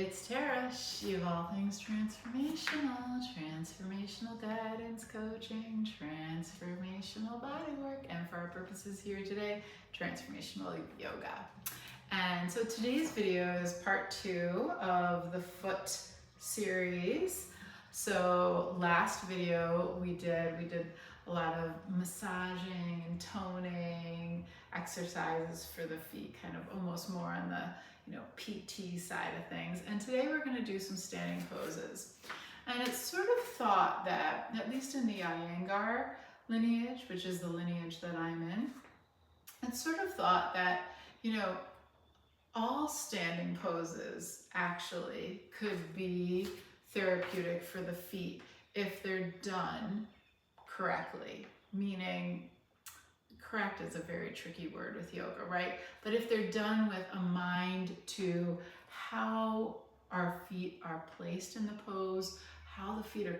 It's Tara, she of all things transformational, transformational guidance coaching, transformational bodywork, and for our purposes here today, transformational yoga. And so today's video is part 2 of the foot series. So last video we did a lot of massaging and toning exercises for the feet, kind of almost more on the PT side of things. And today we're going to do some standing poses. And it's sort of thought that, at least in the Iyengar lineage, which is the lineage that I'm in, it's sort of thought that, all standing poses actually could be therapeutic for the feet if they're done correctly, meaning correct is a very tricky word with yoga, right? But if they're done with a mind to how our feet are placed in the pose, how the feet are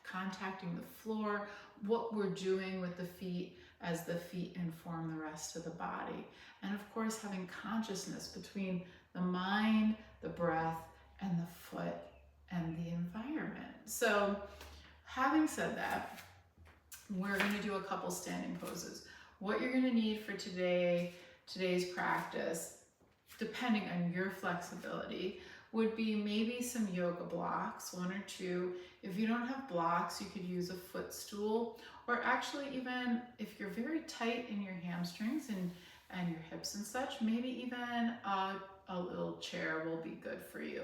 contacting the floor, what we're doing with the feet as the feet inform the rest of the body. And of course, having consciousness between the mind, the breath, and the foot and the environment. So having said that, we're going to do a couple standing poses. What you're going to need for today's practice, depending on your flexibility, would be maybe some yoga blocks, 1 or 2. If you don't have blocks, you could use a footstool, or actually even if you're very tight in your hamstrings and your hips and such, maybe even a little chair will be good for you.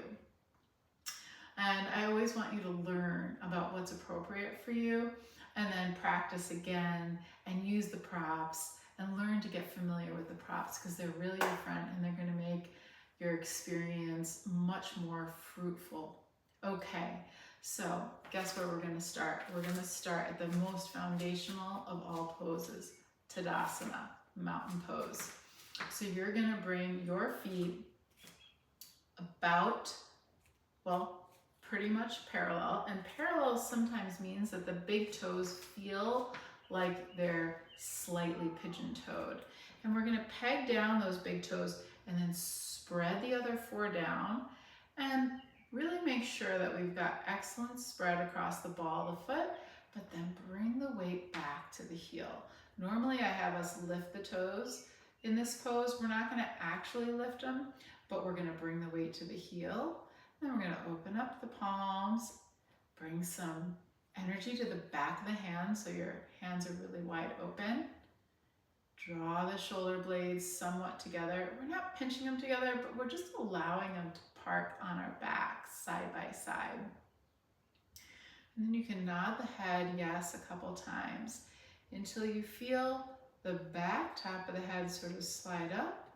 And I always want you to learn about what's appropriate for you, and then practice again and use the props and learn to get familiar with the props, because they're really your friend and they're going to make your experience much more fruitful. Okay, so guess where we're going to start? We're going to start at the most foundational of all poses, Tadasana, mountain pose. So you're going to bring your feet about, pretty much parallel, and parallel sometimes means that the big toes feel like they're slightly pigeon-toed. And we're going to peg down those big toes and then spread the other 4 down, and really make sure that we've got excellent spread across the ball of the foot, but then bring the weight back to the heel. Normally I have us lift the toes in this pose. We're not going to actually lift them, but we're going to bring the weight to the heel. Then we're going to open up the palms, bring some energy to the back of the hands so your hands are really wide open. Draw the shoulder blades somewhat together. We're not pinching them together, but we're just allowing them to park on our backs side by side. And then you can nod the head yes a couple times until you feel the back top of the head sort of slide up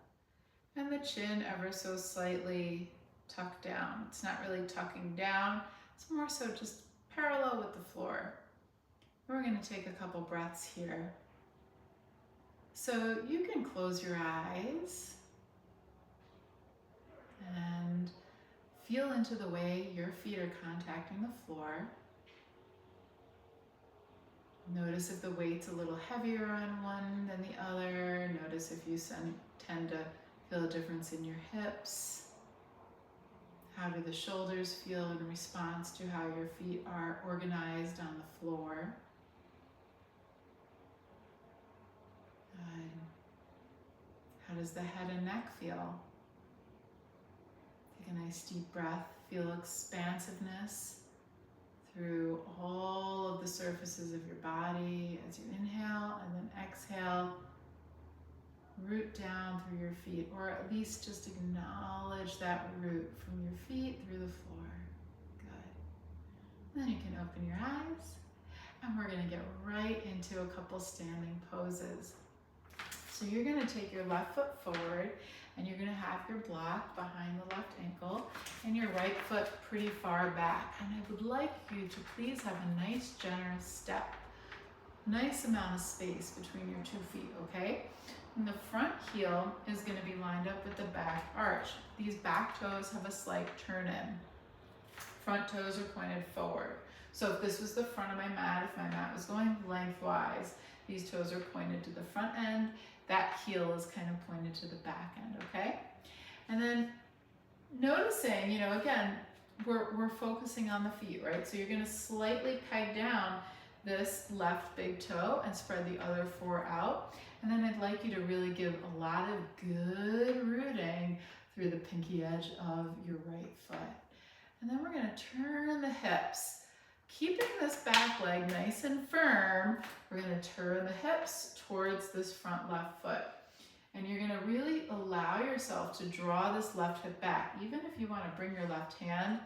and the chin ever so slightly tuck down. It's not really tucking down, it's more so just parallel with the floor. We're going to take a couple breaths here. So you can close your eyes and feel into the way your feet are contacting the floor. Notice if the weight's a little heavier on one than the other. Notice if you tend to feel a difference in your hips. How do the shoulders feel in response to how your feet are organized on the floor? Good. How does the head and neck feel? Take a nice deep breath. Feel expansiveness through all of the surfaces of your body as you inhale, and then exhale. Root down through your feet, or at least just acknowledge that root from your feet through the floor. Good. Then you can open your eyes, and we're going to get right into a couple standing poses. So you're going to take your left foot forward, and you're going to have your block behind the left ankle and your right foot pretty far back. And I would like you to please have a nice generous step. Nice amount of space between your 2 feet, okay? And the front heel is going to be lined up with the back arch. These back toes have a slight turn in. Front toes are pointed forward. So if this was the front of my mat, if my mat was going lengthwise, these toes are pointed to the front end. That heel is kind of pointed to the back end, okay? And then noticing, you know, again, we're focusing on the feet, right? So you're gonna slightly peg down this left big toe and spread the other 4 out. And then I'd like you to really give a lot of good rooting through the pinky edge of your right foot. And then we're gonna turn the hips. Keeping this back leg nice and firm, we're gonna turn the hips towards this front left foot. And you're gonna really allow yourself to draw this left hip back, even if you wanna bring your left hand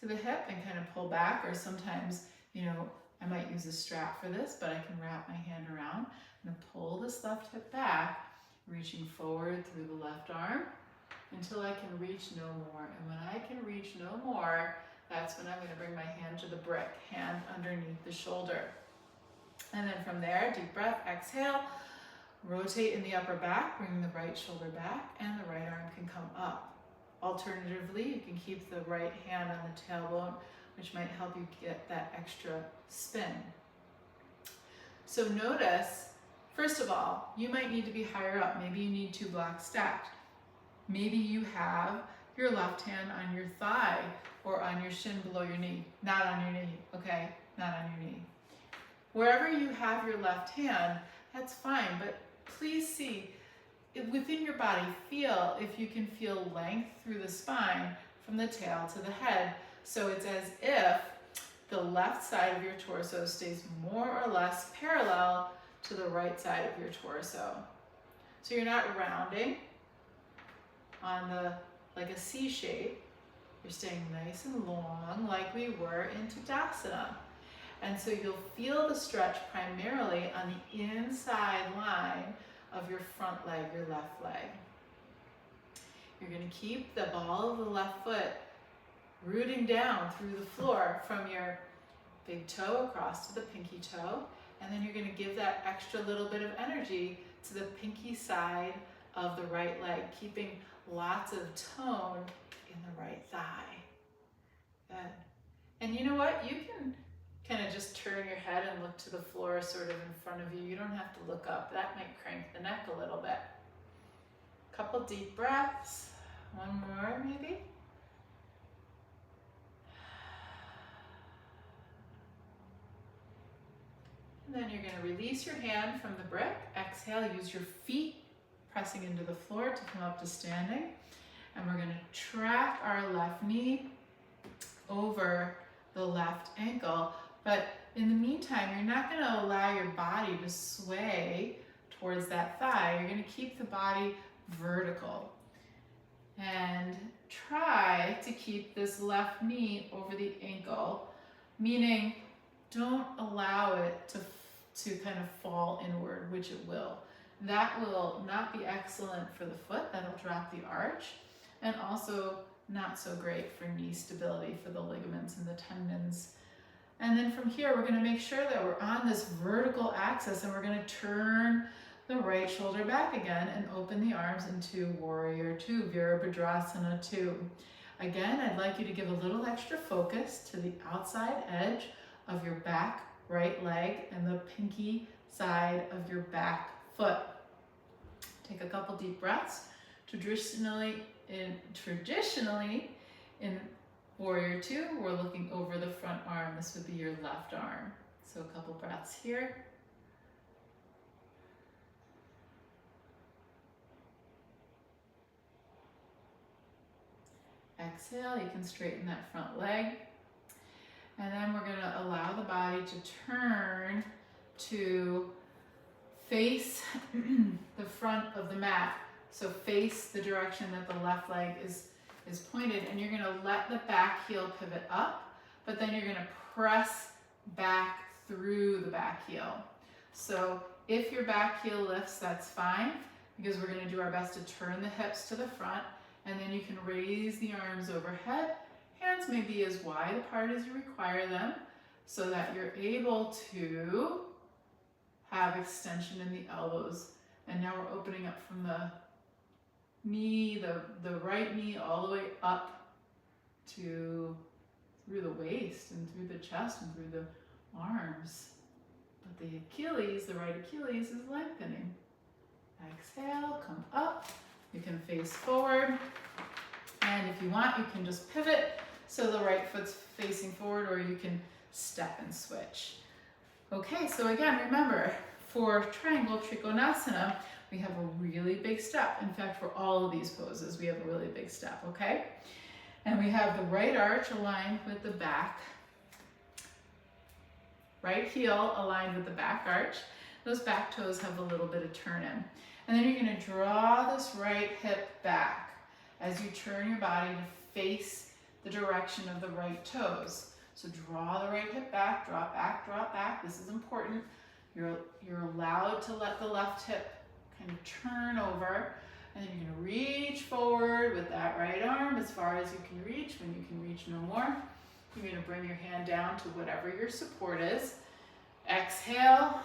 to the hip and kind of pull back, or sometimes, you know, I might use a strap for this, but I can wrap my hand around. I'm gonna pull this left hip back, reaching forward through the left arm until I can reach no more. And when I can reach no more, that's when I'm gonna bring my hand to the brick, hand underneath the shoulder. And then from there, deep breath, exhale, rotate in the upper back, bring the right shoulder back, and the right arm can come up. Alternatively, you can keep the right hand on the tailbone, which might help you get that extra spin. So notice, first of all, you might need to be higher up. Maybe you need 2 blocks stacked. Maybe you have your left hand on your thigh or on your shin below your knee. Not on your knee, okay? Not on your knee. Wherever you have your left hand, that's fine, but please see, within your body, feel if you can feel length through the spine from the tail to the head. So it's as if the left side of your torso stays more or less parallel to the right side of your torso. So you're not rounding on like a C shape. You're staying nice and long like we were in Tadasana. And so you'll feel the stretch primarily on the inside line of your front leg, your left leg. You're going to keep the ball of the left foot rooting down through the floor from your big toe across to the pinky toe. And then you're going to give that extra little bit of energy to the pinky side of the right leg, keeping lots of tone in the right thigh. Good. And you know what? You can kind of just turn your head and look to the floor sort of in front of you. You don't have to look up. That might crank the neck a little bit. Couple deep breaths. One more maybe. And then you're going to release your hand from the brick. Exhale, use your feet pressing into the floor to come up to standing. And we're going to track our left knee over the left ankle. But in the meantime, you're not going to allow your body to sway towards that thigh. You're going to keep the body vertical. And try to keep this left knee over the ankle, meaning don't allow it to kind of fall inward, which it will. That will not be excellent for the foot. That'll drop the arch, and also not so great for knee stability for the ligaments and the tendons. And then from here, we're going to make sure that we're on this vertical axis, and we're going to turn the right shoulder back again and open the arms into Warrior Two, Virabhadrasana 2. Again, I'd like you to give a little extra focus to the outside edge of your back right leg and the pinky side of your back foot. Take a couple deep breaths. Traditionally in Warrior Two, we're looking over the front arm. This would be your left arm. So a couple breaths here. Exhale, you can straighten that front leg. And then we're going to allow the body to turn to face the front of the mat. So face the direction that the left leg is pointed, and you're going to let the back heel pivot up, but then you're going to press back through the back heel. So if your back heel lifts, that's fine, because we're going to do our best to turn the hips to the front, and then you can raise the arms overhead. Hands may be as wide apart as you require them, so that you're able to have extension in the elbows. And now we're opening up from the knee, the right knee, all the way up to through the waist and through the chest and through the arms. But the Achilles, the right Achilles, is lengthening. Exhale, come up. You can face forward. And if you want, you can just pivot so the right foot's facing forward, or you can step and switch. Okay, so again, remember, for triangle trikonasana, we have a really big step. In fact, for all of these poses, we have a really big step, okay? And we have the right arch aligned with the back, right heel aligned with the back arch. Those back toes have a little bit of turn in. And then you're gonna draw this right hip back as you turn your body to face the direction of the right toes. So draw the right hip back, drop back, drop back. This is important. You're allowed to let the left hip kind of turn over. And then you're gonna reach forward with that right arm as far as you can reach. When you can reach no more, you're gonna bring your hand down to whatever your support is. Exhale,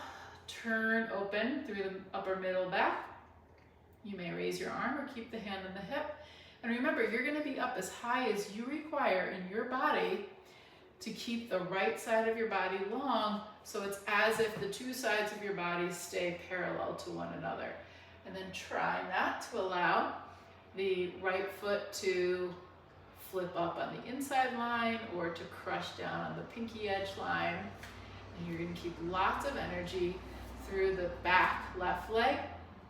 turn open through the upper middle back. You may raise your arm or keep the hand on the hip. And remember, you're gonna be up as high as you require in your body to keep the right side of your body long, so it's as if the two sides of your body stay parallel to one another. And then try not to allow the right foot to flip up on the inside line or to crush down on the pinky edge line. And you're gonna keep lots of energy through the back left leg,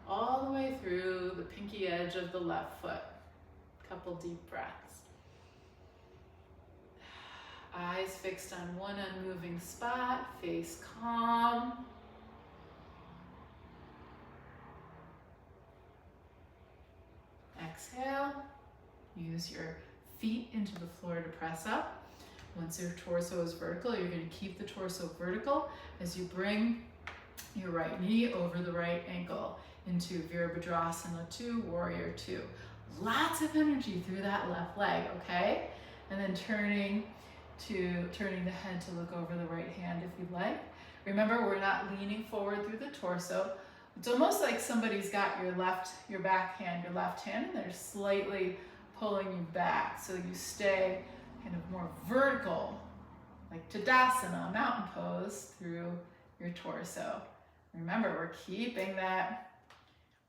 all the way through the pinky edge of the left foot. Couple deep breaths. Eyes fixed on one unmoving spot, face calm. Exhale. Use your feet into the floor to press up. Once your torso is vertical, you're going to keep the torso vertical as you bring your right knee over the right ankle into Virabhadrasana 2, Warrior 2. Lots of energy through that left leg, okay? And then turning the head to look over the right hand if you'd like. Remember, we're not leaning forward through the torso. It's almost like somebody's got your left hand, and they're slightly pulling you back, so you stay kind of more vertical, like Tadasana, mountain pose, through your torso. Remember, we're keeping that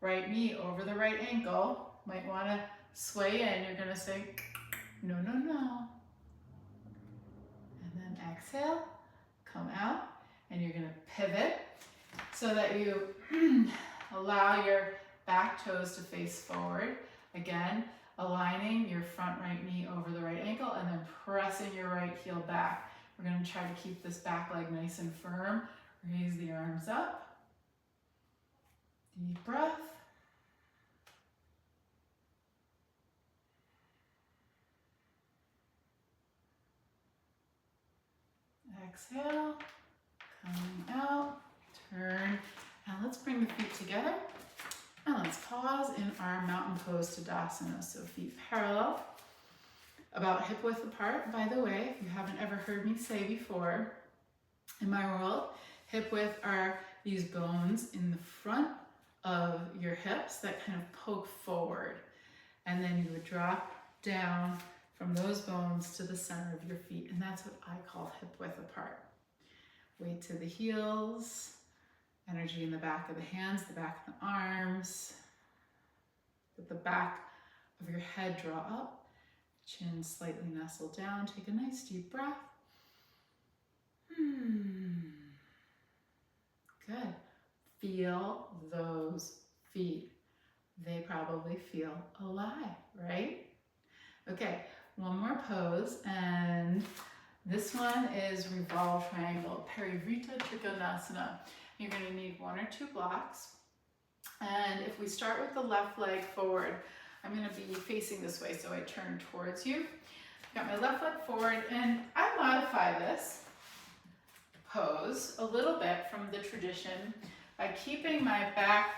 right knee over the right ankle. Might want to sway in. You're going to say, no, no, no. And then exhale, come out, and you're going to pivot so that you allow your back toes to face forward. Again, aligning your front right knee over the right ankle and then pressing your right heel back. We're going to try to keep this back leg nice and firm. Raise the arms up. Deep breath. Exhale, coming out, turn, and let's bring the feet together. And let's pause in our mountain pose Tadasana. So feet parallel, about hip width apart. By the way, if you haven't ever heard me say before, in my world, hip width are these bones in the front of your hips that kind of poke forward. And then you would drop down from those bones to the center of your feet. And that's what I call hip width apart. Weight to the heels, energy in the back of the hands, the back of the arms. Let the back of your head draw up, chin slightly nestle down. Take a nice deep breath. Good. Feel those feet. They probably feel alive, right? Okay, one more pose, and this one is revolve triangle, Parivrtta Trikonasana. You're going to need 1 or 2 blocks. And if we start with the left leg forward, I'm going to be facing this way, so I turn towards you. Got my left leg forward, and I modify this pose a little bit from the tradition by keeping my back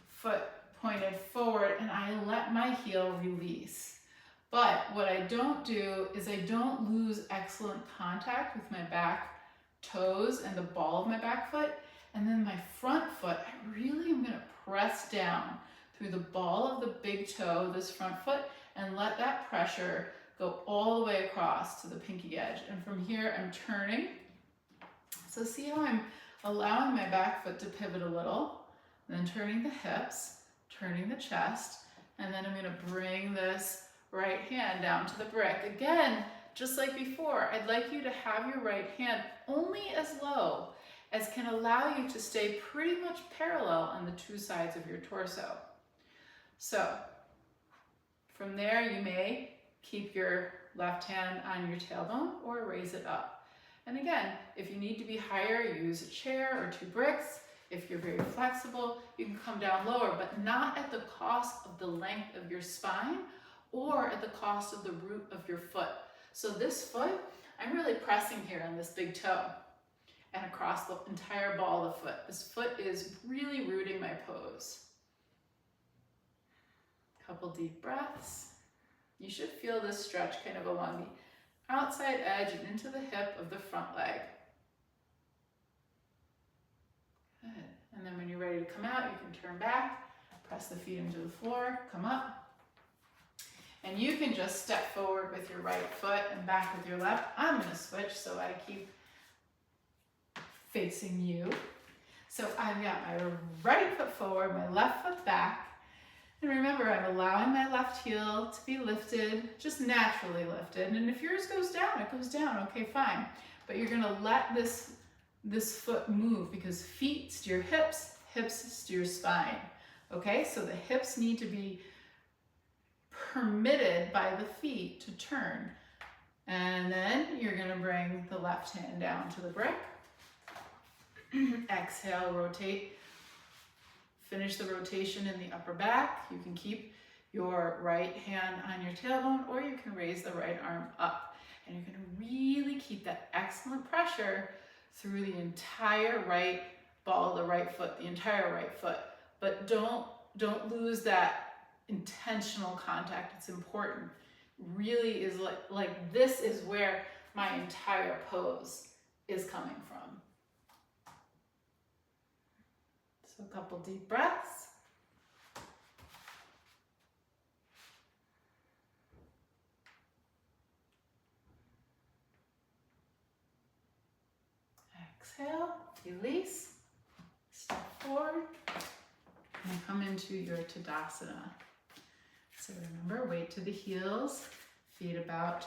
foot pointed forward, and I let my heel release. But what I don't do is I don't lose excellent contact with my back toes and the ball of my back foot. And then my front foot, I really am gonna press down through the ball of the big toe, this front foot, and let that pressure go all the way across to the pinky edge. And from here, I'm turning. So see how I'm allowing my back foot to pivot a little, and then turning the hips, turning the chest, and then I'm going to bring this right hand down to the brick. Again, just like before, I'd like you to have your right hand only as low as can allow you to stay pretty much parallel on the two sides of your torso. So from there, you may keep your left hand on your tailbone or raise it up. And again, if you need to be higher, use a chair or 2 bricks. If you're very flexible, you can come down lower, but not at the cost of the length of your spine or at the cost of the root of your foot. So this foot, I'm really pressing here on this big toe and across the entire ball of the foot. This foot is really rooting my pose. Couple deep breaths. You should feel this stretch kind of along the outside edge and into the hip of the front leg. Good. And then when you're ready to come out, you can turn back, press the feet into the floor, come up. And you can just step forward with your right foot and back with your left. I'm going to switch so I keep facing you. So I've got my right foot forward, my left foot back. And remember, I'm allowing my left heel to be lifted, just naturally lifted. And if yours goes down, it goes down. Okay, fine. But you're going to let this foot move because feet steer hips, hips steer spine. Okay, so the hips need to be permitted by the feet to turn. And then you're going to bring the left hand down to the brick. Exhale, rotate. Finish the rotation in the upper back. You can keep your right hand on your tailbone or you can raise the right arm up. And you're going to really keep that excellent pressure through the entire right ball of the right foot, the entire right foot. But don't lose that intentional contact. It's important. Really is like this is where my entire pose is coming from. So a couple deep breaths. Exhale, release, step forward, and come into your Tadasana. So remember, weight to the heels, feet about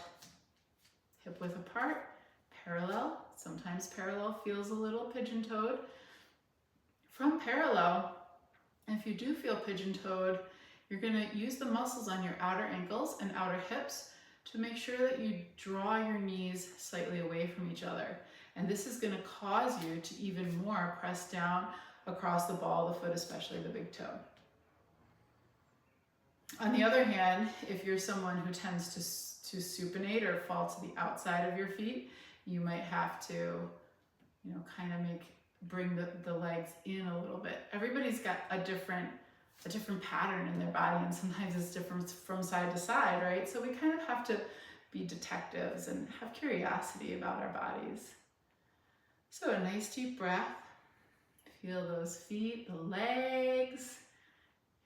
hip width apart, parallel. Sometimes parallel feels a little pigeon-toed. From parallel, if you do feel pigeon-toed, you're going to use the muscles on your outer ankles and outer hips to make sure that you draw your knees slightly away from each other. And this is going to cause you to even more press down across the ball of the foot, especially the big toe. On the other hand, if you're someone who tends to supinate or fall to the outside of your feet, you might have to, kind of bring the legs in a little bit. Everybody's got a different pattern in their body, and sometimes it's different from side to side, right? So we kind of have to be detectives and have curiosity about our bodies. So a nice deep breath. Feel those feet, the legs,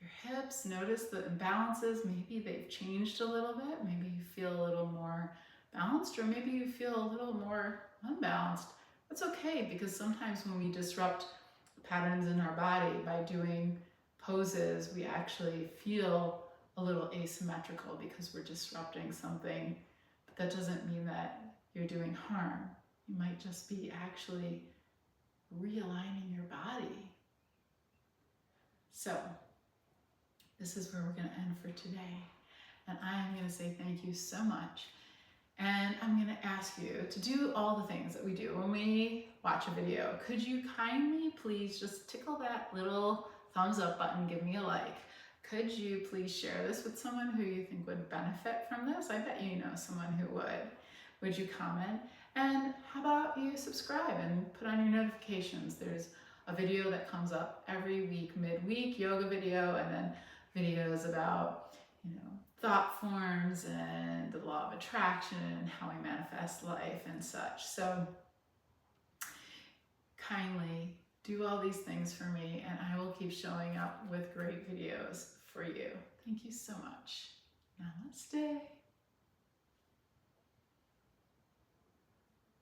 your hips. Notice the imbalances. Maybe they've changed a little bit. Maybe you feel a little more balanced, or maybe you feel a little more unbalanced. That's okay, because sometimes when we disrupt patterns in our body by doing poses, we actually feel a little asymmetrical because we're disrupting something. But that doesn't mean that you're doing harm. You might just be actually realigning your body. So this is where we're going to end for today. And I'm going to say thank you so much. And I'm going to ask you to do all the things that we do when we watch a video. Could you kindly please just tickle that little thumbs up button, give me a like. Could you please share this with someone who you think would benefit from this? I bet you know someone who would. Would you comment? And how about you subscribe and put on your notifications? There's a video that comes up every week, midweek, yoga video, and then videos about, thought forms and the law of attraction and how we manifest life and such. So kindly do all these things for me, and I will keep showing up with great videos for you. Thank you so much. Namaste.